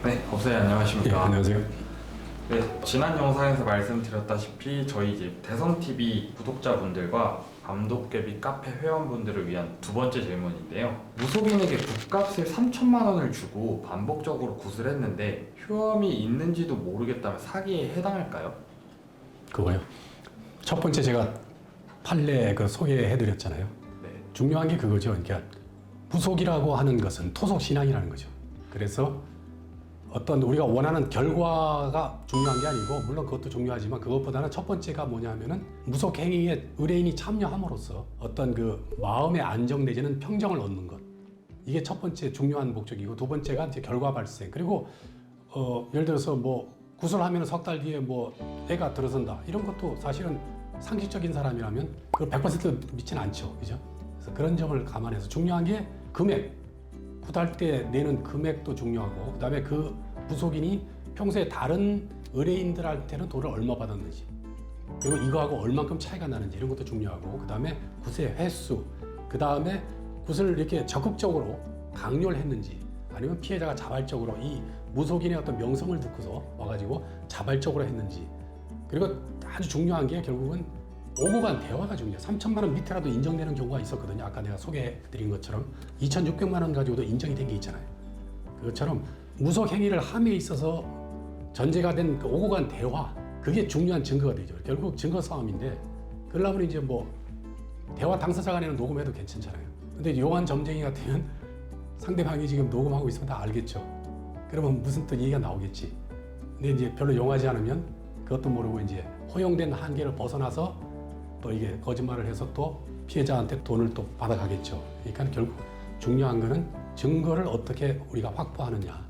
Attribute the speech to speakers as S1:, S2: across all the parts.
S1: 네, 법사님 안녕하십니까?
S2: 예, 안녕하세요.
S1: 네, 지난 영상에서 말씀드렸다시피 저희 이제 대성TV 구독자분들과 밤도깨비 카페 회원분들을 위한 두 번째 질문인데요. 무속인에게 굿값을 3천만 원을 주고 반복적으로 굿을 했는데 효험이 있는지도 모르겠다면 사기에 해당할까요?
S2: 그거요. 첫 번째 제가 판례 소개해드렸잖아요.
S1: 네.
S2: 중요한 게 그거죠. 그러니까 무속이라고 하는 것은 토속 신앙이라는 거죠. 그래서 어떤 우리가 원하는 결과가 중요한 게 아니고, 물론 그것도 중요하지만 그것보다는 첫 번째가 뭐냐면은 무속 행위에 의뢰인이 참여함으로써 어떤 그 마음의 안정 내지는 평정을 얻는 것. 이게 첫 번째 중요한 목적이고, 두 번째가 이제 결과 발생. 그리고 예를 들어서 뭐 구슬하면 석 달 뒤에 뭐 애가 들어선다, 이런 것도 사실은 상식적인 사람이라면 그 100% 믿지는 않죠, 그죠? 그래서 그런 점을 감안해서 중요한 게 금액. 굿할 때 내는 금액도 중요하고, 그 다음에 그 무속인이 평소에 다른 의뢰인들한테는 돈을 얼마 받았는지, 그리고 이거하고 얼만큼 차이가 나는지, 이런 것도 중요하고, 그 다음에 굿의 횟수, 그 다음에 굿을 이렇게 적극적으로 강요를 했는지, 아니면 피해자가 자발적으로 이 무속인의 어떤 명성을 듣고서 와가지고 자발적으로 했는지. 그리고 아주 중요한 게 결국은 오고 간 대화가 중요해요. 3천만 원 밑에라도 인정되는 경우가 있었거든요. 아까 내가 소개해드린 것처럼 2,600만 원 가지고도 인정이 된 게 있잖아요. 그것처럼 무속 행위를 함에 있어서 전제가 된 그 오고 간 대화, 그게 중요한 증거가 되죠. 결국 증거 싸움인데, 그러려면 이제 뭐 대화 당사자 간에는 녹음해도 괜찮잖아요. 근데 요한 점쟁이 같으면 상대방이 지금 녹음하고 있으면 다 알겠죠. 그러면 무슨 또 얘기가 나오겠지. 근데 이제 별로 용하지 않으면 그것도 모르고 이제 허용된 한계를 벗어나서 또 이게 거짓말을 해서 또 피해자한테 돈을 또 받아가겠죠. 그러니까 결국 중요한 거는 증거를 어떻게 우리가 확보하느냐,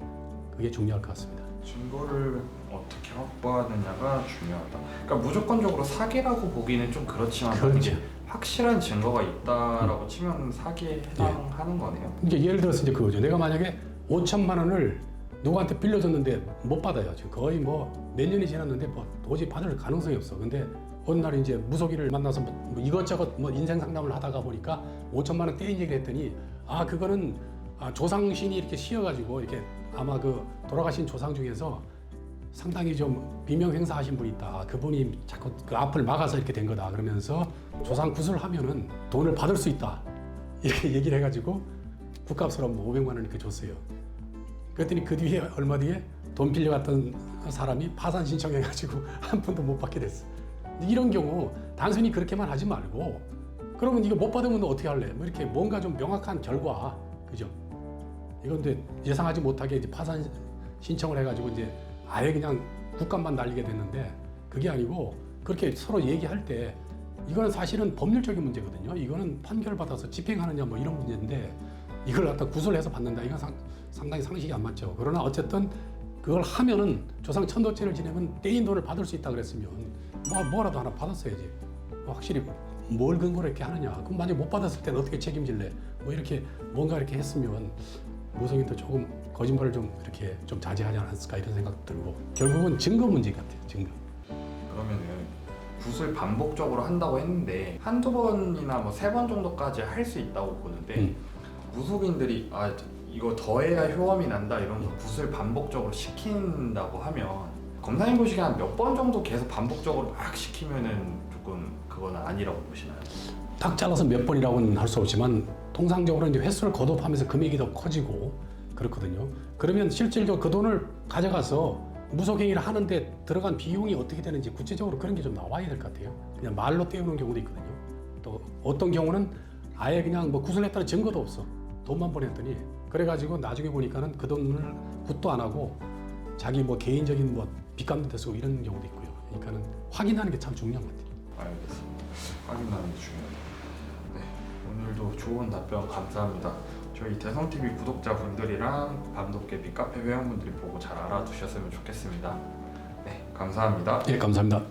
S2: 그게 중요할 것 같습니다.
S1: 증거를 어떻게 확보하느냐가 중요하다. 그러니까 무조건적으로 사기라고 보기는 좀 그렇지만
S2: 그렇죠.
S1: 확실한 증거가 있다라고 치면 사기에 해당하는 거네요.
S2: 이제 예를 들어서 이제 그거죠. 내가 만약에 5천만 원을 누구한테 빌려줬는데 못 받아요. 지금 거의 뭐 몇 년이 지났는데 뭐 도저히 받을 가능성이 없어. 근데 어느 날 이제 무속인을 만나서 뭐 이것저것 뭐 인생 상담을 하다가 보니까 5천만 원 떼인 얘기를 했더니, 아, 그거는 조상신이 이렇게 씌어가지고 이렇게 아마 그 돌아가신 조상 중에서 상당히 좀 비명 행사하신 분이 있다. 그분이 자꾸 그 앞을 막아서 이렇게 된 거다. 그러면서 조상 구슬 하면은 돈을 받을 수 있다, 이렇게 얘기를 해가지고 굿값으로 뭐 500만 원 이렇게 줬어요. 그랬더니 그 뒤에 얼마 뒤에 돈 빌려갔던 사람이 파산 신청해가지고 한 푼도 못 받게 됐어. 이런 경우 단순히 그렇게만 하지 말고, 그러면 이거 못 받으면 어떻게 할래? 뭐 이렇게 뭔가 좀 명확한 결과, 그죠? 이건 근데 예상하지 못하게 이제 파산 신청을 해가지고 이제 아예 그냥 굿값만 날리게 됐는데, 그게 아니고 그렇게 서로 얘기할 때 이거는 사실은 법률적인 문제거든요. 이거는 판결을 받아서 집행하느냐 뭐 이런 문제인데, 이걸 갖다 구슬해서 받는다, 이건 상당히 상식이 안 맞죠. 그러나 어쨌든 그걸 하면은 조상 천도죄를 지내면 떼인 돈을 받을 수 있다 그랬으면 뭐라도 하나 받았어야지. 확실히 뭘 근거로 이렇게 하느냐. 그럼 만약 못 받았을 때는 어떻게 책임질래? 뭐 이렇게 뭔가 이렇게 했으면 무속인도 조금 거짓말을 좀 이렇게 좀 자제하지 않았을까, 이런 생각 들고, 결국은 증거 문제 같아요. 증거.
S1: 그러면은 굿을 반복적으로 한다고 했는데 한두 번이나 뭐 세 번 정도까지 할 수 있다고 보는데 무속인들이 이거 더해야 효험이 난다 이러면서 굿을 반복적으로 시킨다고 하면 검사님 보시기에 한 몇 번 정도 계속 반복적으로 막 시키면은 조금 그거는 아니라고 보시나요?
S2: 딱 잘라서 몇 번이라고는 할 수 없지만 통상적으로 이제 횟수를 거듭하면서 금액이 더 커지고 그렇거든요. 그러면 실질적으로 그 돈을 가져가서 무속행위를 하는데 들어간 비용이 어떻게 되는지 구체적으로 그런 게 좀 나와야 될 것 같아요. 그냥 말로 때우는 경우도 있거든요. 또 어떤 경우는 아예 그냥 뭐 구슬했다는 증거도 없어. 돈만 보냈더니, 그래가지고 나중에 보니까는 그 돈을 굿도 안 하고 자기 뭐 개인적인 뭐 빚감도 쓰고 이런 경우도 있고요. 그러니까는 확인하는 게 참 중요한 것 같아요.
S1: 알겠습니다. 확인하는 게 중요하다. 네, 오늘도 좋은 답변 감사합니다. 저희 대성TV 구독자분들이랑 밤도깨비 카페 회원분들이 보고 잘 알아두셨으면 좋겠습니다. 네, 감사합니다.
S2: 예, 감사합니다.